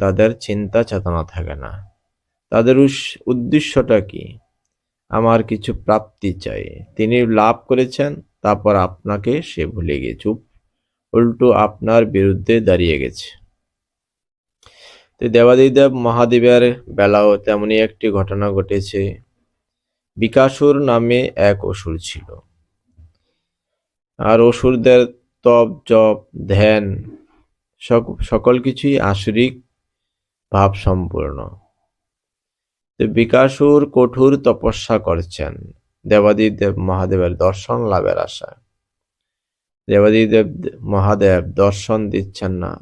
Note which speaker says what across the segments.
Speaker 1: তাদের চিন্তা চেতনা থাকে না। তাদের উদ্দেশ্যটা কি? আমার কিছু প্রাপ্তি চাই। তিনি লাভ করেছেন, তারপর আপনাকে সে ভুলে গেছে, উল্টো আপনার বিরুদ্ধে দাঁড়িয়ে গেছে। তো দেবাদিদেব মহাদেবের বেলাও তেমনি একটি ঘটনা ঘটেছে। বিকাসুর নামে এক অসুর ছিল, আর অসুরদের তপ জপ ধ্যান সকল কিছুই আসরিক ভাব সম্পূর্ণ। তো বিকাসুর কঠোর তপস্যা করছেন দেবাদিদেব মহাদেবের দর্শন লাভের আশায়। দেবাদিদেব মহাদেব দর্শন দিচ্ছেন না।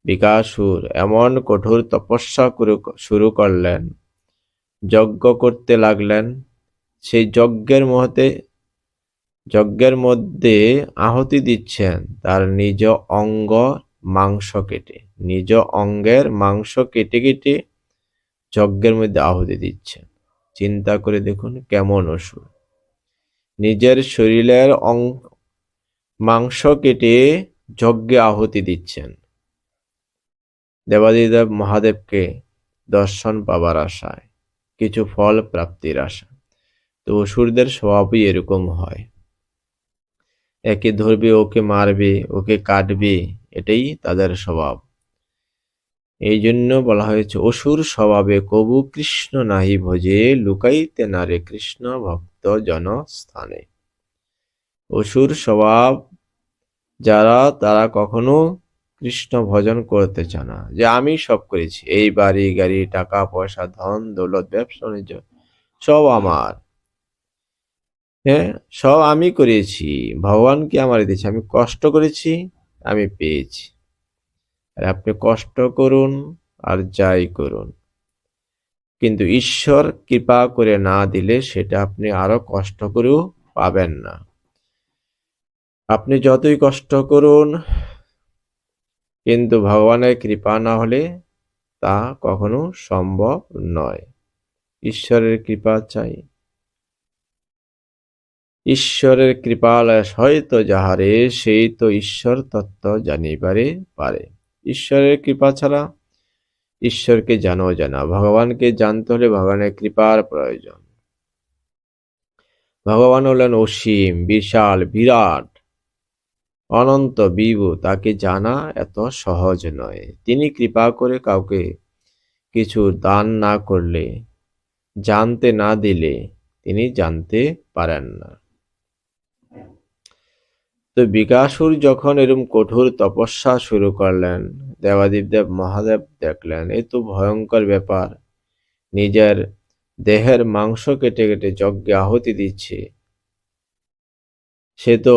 Speaker 1: বিকাসুর এমন কঠোর তপস্যা শুরু করলেন, যজ্ঞ করতে লাগলেন। সেই যজ্ঞের মধ্যে আহুতি দিচ্ছেন তার নিজ অঙ্গ মাংস কেটে, নিজ অঙ্গের মাংস কেটে কেটে যজ্ঞের মধ্যে আহুতি দিচ্ছেন। চিন্তা করে দেখুন কেমন অসুর, নিজের শরীরের মাংস কেটে যজ্ঞে আহুতি দিচ্ছেন দেবাদিদেব মহাদেবকে দর্শন পাবার আশায়, কিছু ফল প্রাপ্তির আশা। তো অসুরদের স্বভাবই এরকম হয়, একে ধরবে, ওকে মারবে, ওকে কাটবে, এটাই তাদের স্বভাব। এই জন্য বলা হয়েছে অসুর স্বভাবে কবু কৃষ্ণ নাহি ভজে, লুকাইতে নারে কৃষ্ণ ভক্ত জন স্থানে। অসুর স্বভাব যারা, তারা কখনো কৃষ্ণ ভজন করতে চায় না, যে আমি সব করেছি, এই বাড়ি গাড়ি টাকা পয়সা ধন দৌলত ব্যবসা বাণিজ্য সব আমার, হ্যাঁ সব আমি করেছি, ভগবানকে আমার দিয়েছি, আমি কষ্ট করেছি, আমি পেয়েছি। আর আপনি কষ্ট করুন আর যাই করুন, কিন্তু ঈশ্বর কৃপা করে না দিলে সেটা আপনি আরো কষ্ট করেও পাবেন না। আপনি যতই কষ্ট করুন, কিন্তু ভগবানের কৃপা না হলে তা কখনো সম্ভব নয়। ঈশ্বরের কৃপা চাই। ঈশ্বরের কৃপালয় হয়তো যাহারে, সেই তো ঈশ্বর তত্ত্ব জানিবারে পারে। ঈশ্বরের কৃপা ছাড়া ঈশ্বরকে জানো জানা, ভগবানকে জানতে হলে ভগবানের কৃপার প্রয়োজন। ভগবান হলেন অসীম, বিশাল, বিরাট, অনন্ত, বিভু। তাকে জানা এত সহজ নয়। তিনি কৃপা করে কাউকে কিছু দান না করলে, জানতে না দিলে তিনি জানতে পারেন না। তো বিকাসুর যখন এরকম কঠোর তপস্যা শুরু করলেন, দেবাদিদেব মহাদেব দেখলেন এ তো ভয়ঙ্কর ব্যাপার, নিজের দেহের মাংস কেটে কেটে যজ্ঞে আহুতি দিচ্ছে, সে তো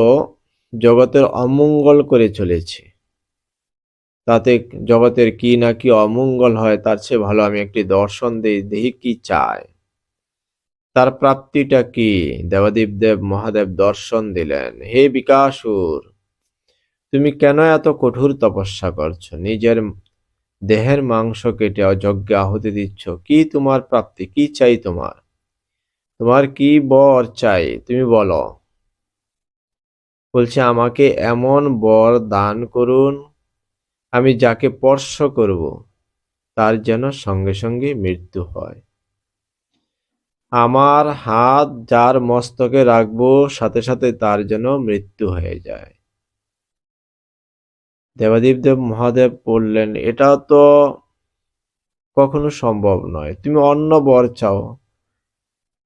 Speaker 1: জগতের অমঙ্গল করে চলেছে। তাতে জগতের কি না কি অমঙ্গল হয়, তার চেয়ে ভালো আমি একটি দর্শন দিই, দেখি কি চায়, তার প্রাপ্তিটা কি। দেবাদিদেব মহাদেব দর্শন দিলেন, হে বিকাসুর, তুমি কেন এত কঠোর তপস্যা করছো, নিজের দেহের মাংস কেটে যজ্ঞে আহুতি দিচ্ছ, কি তোমার প্রাপ্তি, কি চাই তোমার, তোমার কি বর চাই তুমি বলো। বলছে আমাকে এমন বর দান করুন, আমি যাকে স্পর্শ করব তার যেন সঙ্গে সঙ্গে মৃত্যু হয়। আমার হাত যার মস্তকে রাখবো সাথে সাথে তার যেন মৃত্যু হয়ে যায়। দেবাদিদেব মহাদেব বললেন এটা তো কখনো সম্ভব নয়, তুমি অন্য বর চাও।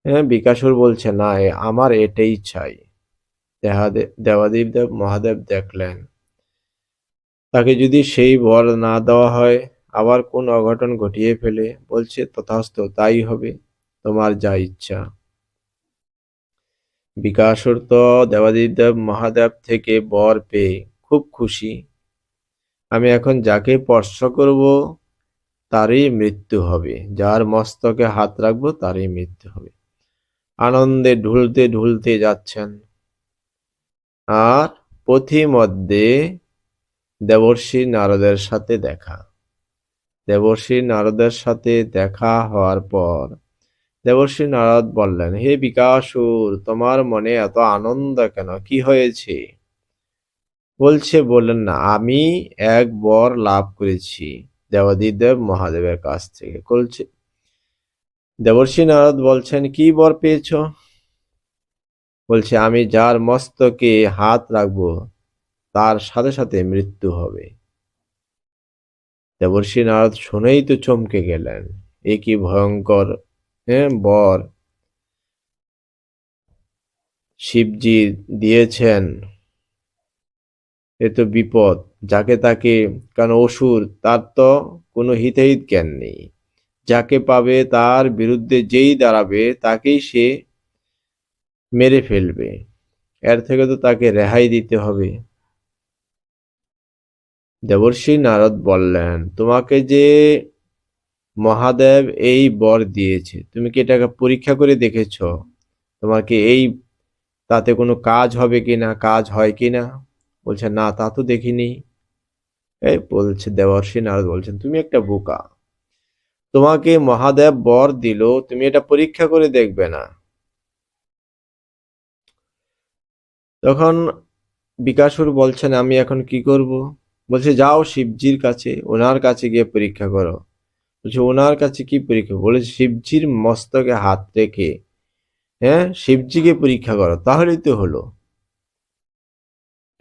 Speaker 1: হ্যাঁ, বিকাসুর বলছে না, আমার এটাই চাই। দেবাদিদেব মহাদেব দেখলেন তাকে যদি সেই বর না দেওয়া হয়, আবার কোন অঘটন ঘটিয়ে ফেলে, বলছে তথাস্তু, তাই হবে, তোমার যা ইচ্ছা। বিকাসুর তো দেবাদিদেব মহাদেব থেকে বর পেয়ে খুব খুশি, আমি এখন যাকে স্পর্শ করব তারই মৃত্যু হবে, যার মস্তকে হাত রাখবো তারই মৃত্যু হবে। আনন্দে ঢুলতে ঢুলতে যাচ্ছেন, আর পথিমধ্যে দেবর্ষি নারদের সাথে দেখা। দেবর্ষি নারদের সাথে দেখা হওয়ার পর দেবর্ষি নারদ বললেন, হে বিকাসুর, তোমার মনে এত আনন্দ কেন, কি হয়েছে? বললেন না, আমি এক বর লাভ করেছি, দেবাদিদেব মহাদেবের কাছ থেকে। বলছে দেবর্ষি নারদ বলছেন, কি বর পেয়েছ? বলছে, আমি যার মস্তকে হাত রাখবো তার সাথে সাথে মৃত্যু হবে। দেবর্ষি নারদ শুনেই তো চমকে গেলেন, এ কি ভয়ঙ্কর বর শিবজি দিয়েছেন, এ তো বিপদ। যাকে তাকে, কারণ অসুর, তার তো কোনো হিতাহিত জ্ঞান নেই। যাকে পাবে তার বিরুদ্ধে যেই দাঁড়াবে তাকেই সে মেরে ফেলবে। এর থেকে তো তাকে রেহাই দিতে হবে। দেবর্ষি নারদ বললেন, তোমাকে যে মহাদেব এই বর দিয়েছে, তুমি কি এটাকে পরীক্ষা করে দেখেছ? তোমার কি এই তাতে কোনো কাজ হবে কিনা, কাজ হয় কিনা? বলছে, না, তা তো দেখিনি। এই বলছে, দেবর্ষি নারদ বলছেন, তুমি একটা বোকা। তোমাকে মহাদেব বর দিল, তুমি এটা পরীক্ষা করে দেখবে না? তখন বিকাশুর বলছেন, আমি এখন কি করব? বলছে, যাও শিবজির কাছে, ওনার কাছে গিয়ে পরীক্ষা করো। বলছে, ওনার কাছে কি পরীক্ষা? বলে, শিবজির মস্তকে হাত রেখে শিবজিকে পরীক্ষা করো, তাহলেই তো হলো।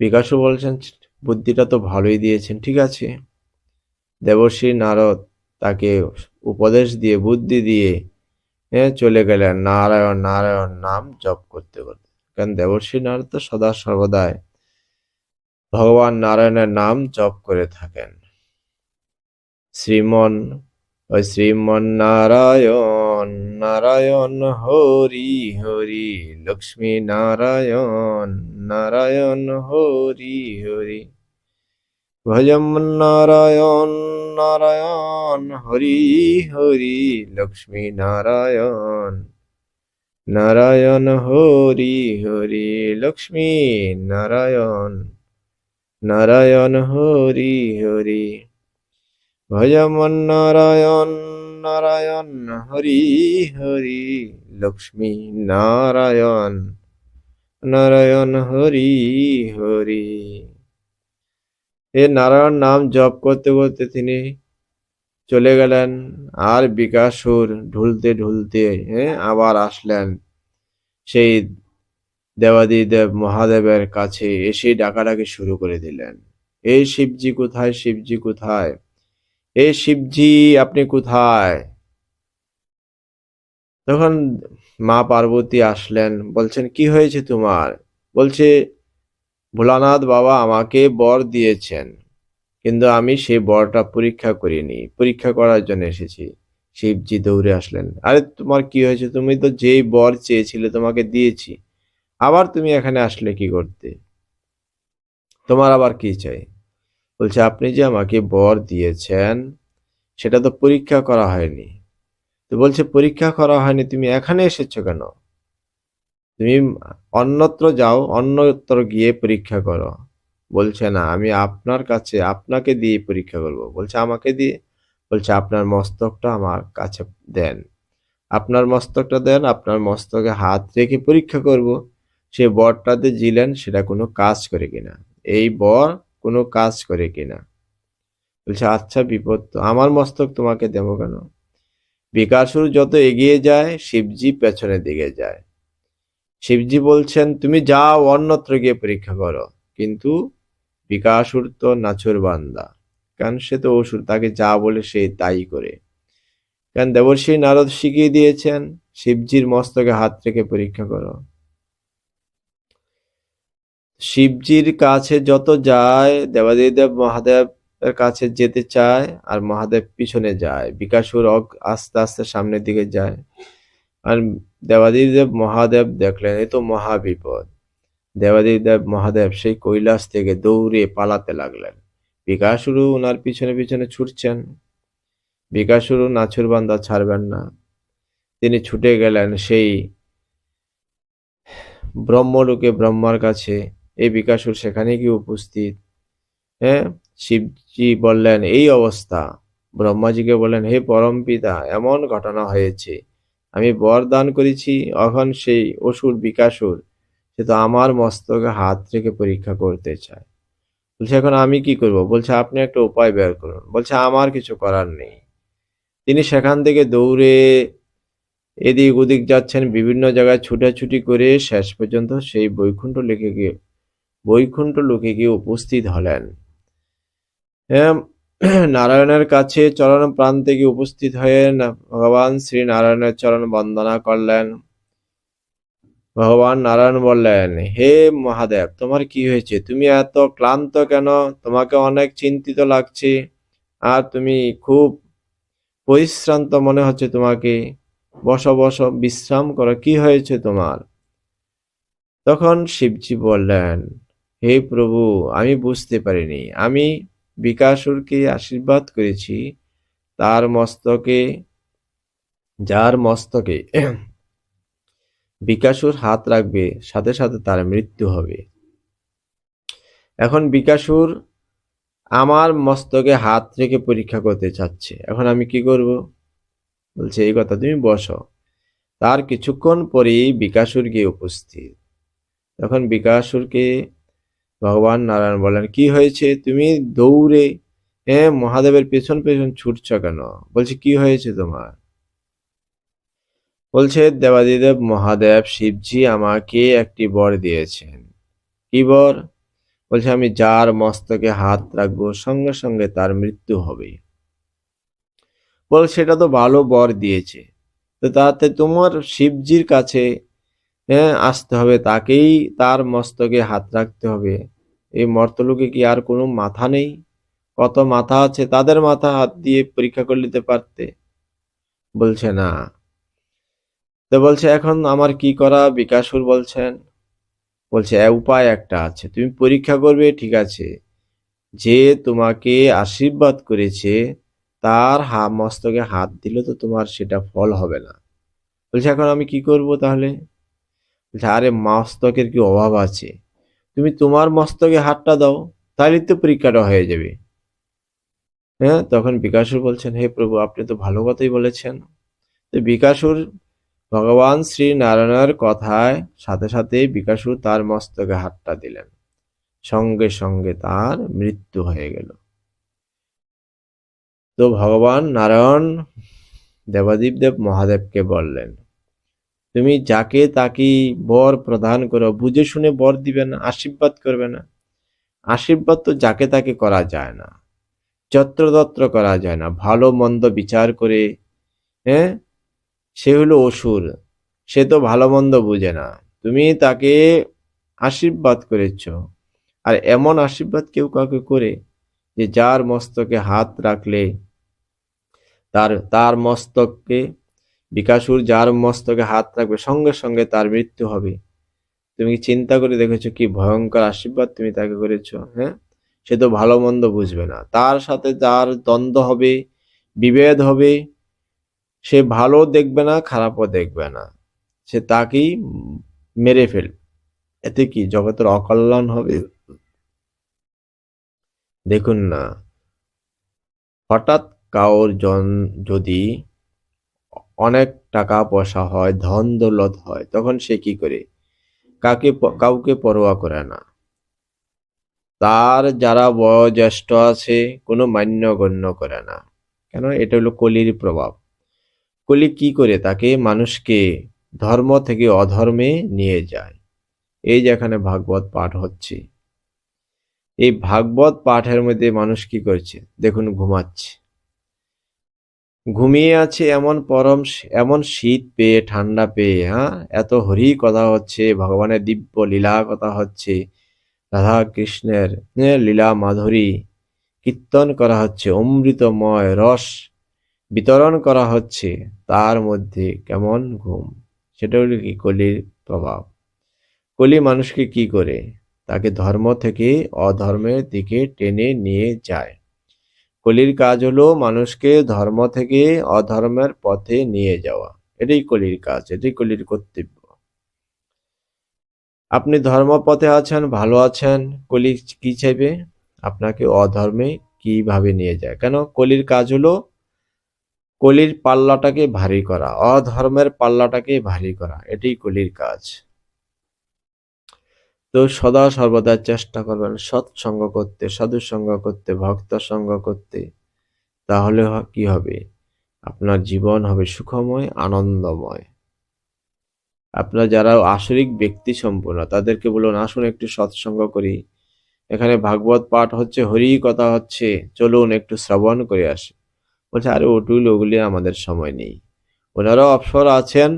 Speaker 1: বিকাশও বলছেন, বুদ্ধিটা তো ভালোই দিয়েছেন, ঠিক আছে। দেবর্ষি নারদ তাকে উপদেশ দিয়ে, বুদ্ধি দিয়ে চলে গেলেন নারায়ণ নারায়ণ নাম জপ করতে করতে। কারণ দেবর্ষি নারদ তো সদা সর্বদাই ভগবান নারায়ণের নাম জপ করে থাকেন। শ্রীমন ওই শ্রীমন্নারায়ণ নারায়ণ হরি হরি, লক্ষ্মী নারায়ণ নারায়ণ হরি হরি, ভজম নারায়ণ নারায়ণ হরি হরি, লক্ষ্মী নারায়ণ নারায়ণ হরি হরি, লক্ষ্মী নারায়ণ নারায়ণ হরি হরি, ভজমন নারায়ণ নারায়ণ হরি হরি, লক্ষ্মী নারায়ণ নারায়ণ হরি হরি। এ নারায়ণ নাম জপ করতে করতে তিনি চলে গেলেন। আর বিকাশুর ঢুলতে ঢুলতে আবার আসলেন সেই দেবাদিদেব মহাদেবের কাছে, এসে ডাকাডাকি শুরু করে দিলেন, এই শিবজি কোথায়, শিবজি কোথায়, এই শিবজি আপনি কোথায়? তখন মা পার্বতী আসলেন, বলছেন, কি হয়েছে তোমার? বলছে, ভোলানাথ বাবা আমাকে বর দিয়েছেন, কিন্তু আমি সেই বরটা পরীক্ষা করিনি, পরীক্ষা করার জন্য এসেছি। শিবজি দৌড়ে আসলেন, আরে তোমার কি হয়েছে? তুমি তো যেই বর চেয়েছিলে তোমাকে দিয়েছি, আবার তুমি এখানে আসলে কি করতে? তোমার আবার কি চাই? বলছে, আপনি যে আমাকে বর দিয়েছেন সেটা তো পরীক্ষা করা হয়নি। তো বলছে, পরীক্ষা করা হয়নি, তুমি এখানে এসেছো কেন? তুমি অন্যত্র যাও, অন্যত্র গিয়ে পরীক্ষা করো। বলছে, না, আমি আপনার কাছে আপনাকে দিয়ে পরীক্ষা করব। বলছে, আমাকে দিয়ে? বলছে, আপনার মস্তকটা আমার কাছে দেন, আপনার মস্তকটা দেন, আপনার মস্তকে হাত রেখে পরীক্ষা করব সে বরটাতে জিলেন সেটা কোনো কাজ করে কিনা, এই বর কোনো কাজ করে কিনা। বলছে, আচ্ছা, বিপদ তো, আমার মস্তক তোমাকে দেবো কেন? বিকাশুর যত এগিয়ে যায় শিবজি পেছনের দিকে যায়। শিবজি বলছেন, তুমি যাও অন্যত্র গিয়ে পরীক্ষা করো। কিন্তু বিকাশুর তো নাছুর বান্দা, কারণ সে তো অসুর, তাকে যা বলে সে তাই করে। কারণ দেবর্ষি নারদ শিখিয়ে দিয়েছেন, শিবজির মস্তকে হাত রেখে পরীক্ষা করো। শিবজির কাছে যত যায়, দেবাদিদেব মহাদেব এর কাছে যেতে চায়, আর মহাদেব পিছনে যায়। বিকাশুর আস্তে আস্তে সামনের দিকে যায়। আর দেবাদিদেব মহাদেব দেখলেন এ তো মহা বিপদ। দেবাদিদেব মহাদেব সেই কৈলাস থেকে দৌড়ে পালাতে লাগলেন। বিকাশুরও ওনার পিছনে পিছনে ছুটছেন। বিকাশুরও নাছুরবান্দা ছাড়বেন না। তিনি ছুটে গেলেন সেই ব্রহ্মলোকে, ব্রহ্মার কাছে। এই বিকাশুর সেখানে গিয়ে উপস্থিত। হ্যাঁ, শিবজি বললেন, এই অবস্থা। ব্রহ্মাজিকে বললেন, হে পরমপিতা, এমন ঘটনা হয়েছে, আমি বর দান করেছি, এখন সেই অসুর বিকাশুর সে তো আমার মস্তকে হাত রেখে পরীক্ষা করতে চায়। বলছে এখন আমি কি করব? বলছে আপনি একটা উপায় বের করুন। বলছে আমার কিছু করার নেই। তিনি সেখান থেকে দৌড়ে এদিক ওদিক যাচ্ছেন, বিভিন্ন জায়গায় ছুটাছুটি করে শেষ পর্যন্ত সেই বৈকুণ্ঠ লোকে গিয়ে উপস্থিত হলেন। এম নারায়ণের কাছে চরণ প্রান্তে গিয়ে উপস্থিত হয়ে ভগবান শ্রী নারায়ণের চরণ বন্দনা করলেন। ভগবান নারায়ণ বললেন, হে মহাদেব, তোমার কি হয়েছে? তুমি এত ক্লান্ত কেন? তোমাকে অনেক চিন্তিত লাগছে, আর তুমি খুব পরিশ্রান্ত মনে হচ্ছে তোমাকে। বসো বসো, বিশ্রাম করো, কি হয়েছে তোমার? তখন শিবজি বললেন, হে প্রভু, আমি বুঝতে পারিনি। আমি বিকাসুরকে আশীর্বাদ করেছি, তার মস্তকে যার মস্তকে বিকাসুর হাত রাখবে, সাথে সাথে তার মৃত্যু হবে। এখন বিকাসুর আমার মস্তকে হাত রেখে পরীক্ষা করতে চাচ্ছে, এখন আমি কি করব? বলছে এই কথা, তুমি বসো। তার কিছুক্ষণ পরেই বিকাসুর গিয়ে উপস্থিত। তখন বিকাসুরকে ভগবান নারায়ণ বলেন, কি হয়েছে? তুমি দৌড়ে মহাদেবের পেছন পেছন ছুটছ কেন? বলছে কি হয়েছে তোমার? বলছে দেবাদিদেব মহাদেব শিবজি আমাকে একটি বর দিয়েছেন। কি বর? বলছে আমি যার মস্তকে হাত রাখবো, সঙ্গে সঙ্গে তার মৃত্যু হবে। বল সেটা তো ভালো বর দিয়েছে, তো তাতে তোমার শিবজির কাছে আসতে হবে, তাকেই তার মস্তকে হাত রাখতে হবে। এই মর্তলোকে কি আর কোনো মাথা নেই? কত মাথা আছে, তাদের মাথা হাত দিয়ে পরীক্ষা করে নিতে পারতে। বলছে না। তো বলছে এখন আমার কি করা? বিকাশুর বলছেন, বলছে উপায় একটা আছে, তুমি পরীক্ষা করবে, ঠিক আছে, যে তোমাকে আশীর্বাদ করেছে তার মস্তকে হাত দিলে তো তোমার সেটা ফল হবে না। বলছে এখন আমি কি করব তাহলে? বলছে আরে মস্তকের কি অভাব আছে? তুমি তোমার মস্তকে হাতটা দাও, তাহলে তো পরীক্ষাটা হয়ে যাবে। হ্যাঁ, তখন বিকাশুর বলছেন, হে প্রভু, আপনি তো ভালো কথাই বলেছেন। তো বিকাশুর ভগবান শ্রী নারায়ণের কথায় সাথে সাথে বিকাশুর তার মস্তকে হাতটা দিলেন, সঙ্গে সঙ্গে তার মৃত্যু হয়ে গেল। তো ভগবান নারায়ণ দেবাদিদেব মহাদেবকে বললেন, তুমি যাকে তাকে বর প্রদান করো, বুঝে শুনে বর দিবে না, আশীর্বাদ করবে না। আশীর্বাদ তো যাকে তাকে করা যায় না, যত্রতত্র করা যায় না, ভালো মন্দ বিচার করে। হ্যাঁ, সে হলো অসুর, সে তো ভালো মন্দ বুঝে না। তুমি তাকে আশীর্বাদ করেছ, আর এমন আশীর্বাদ কেউ কাউকে করে যে যার মস্তকে হাত রাখলে তার তার মস্তককে বিকাশুর যার মস্তকে হাত রাখবে, সঙ্গে সঙ্গে তার মৃত্যু হবে। তুমি কি চিন্তা করে দেখেছো কি ভয়ঙ্কর আশীর্বাদ তুমি তাকে করেছো? হ্যাঁ, সে তো ভালো মন্দ বুঝবে না, তার সাথে তার দ্বন্দ্ব হবে, বিভেদ হবে। সে ভালো দেখবে না, খারাপও দেখবে না, সে তাকেই মেরে ফেলবে। এতে কি জগতের অকল্যাণ হবে? দেখুন না, হঠাৎ কাউর যদি অনেক টাকা পয়সা হয়, ধন দৌলত হয়, তখন সে কি করে? কাউকে পরোয়া করে না। তার যারা বয়োজ্যেষ্ঠ আছে কোনো মান্য গণ্য করে না। কেন? এটা হলো কলির প্রভাব। কলি কি করে? তাকে মানুষকে ধর্ম থেকে অধর্মে নিয়ে যায়। এই যে এখানে ভাগবত পাঠ হচ্ছে, এই ভাগবত পাঠের মধ্যে মানুষ কি করছে দেখুন, ঘুমাচ্ছে, ঘুমিয়ে আছে, এমন শীত পেয়ে, ঠান্ডা পেয়ে, হ্যাঁ, এত হরি কথা হচ্ছে, ভগবানের দিব্য লীলা কথা হচ্ছে, রাধা কৃষ্ণের লীলা মাধুরী কীর্তন করা হচ্ছে, অমৃতময় রস বিতরণ করা হচ্ছে, তার মধ্যে কেমন ঘুম? সেটা হলো কি কলির প্রভাব। কলি মানুষকে কি করে? তাকে ধর্ম থেকে অধর্মের দিকে টেনে নিয়ে যায়। কলির কাজ হলো মানুষকে ধর্ম থেকে অধর্মের পথে নিয়ে যাওয়া। এটাই কলির কাজ, এটাই কলির কর্তব্য। আপনি ধর্মপথে আছেন, ভালো আছেন, কলি কি চাইবে? আপনাকে অধর্মে কিভাবে নিয়ে যায়। কেন? কলির কাজ হলো কলির পাল্লাটাকে ভারী করা, অধর্মের পাল্লাটাকে ভারী করা, এটাই কলির কাজ। তো সদা সর্বদা চেষ্টা করবেন সৎসঙ্গ করতে, সাধুসঙ্গ করতে, ভক্ত সঙ্গ করতে। তাহলে কি হবে? আপনার জীবন হবে সুখময়, আনন্দময়। আপনারা যারা আসরিক ব্যক্তি সম্পন্ন তাদেরকে বলুন, আসুন একটু সৎসঙ্গ করি। এখানে ভাগবত পাঠ হচ্ছে, হরি কথা হচ্ছে, চলুন একটু শ্রবণ করে আসি। বলছে, আরে ওগুলি আমাদের সময় নেই। ওনারাও অবসর আছেন,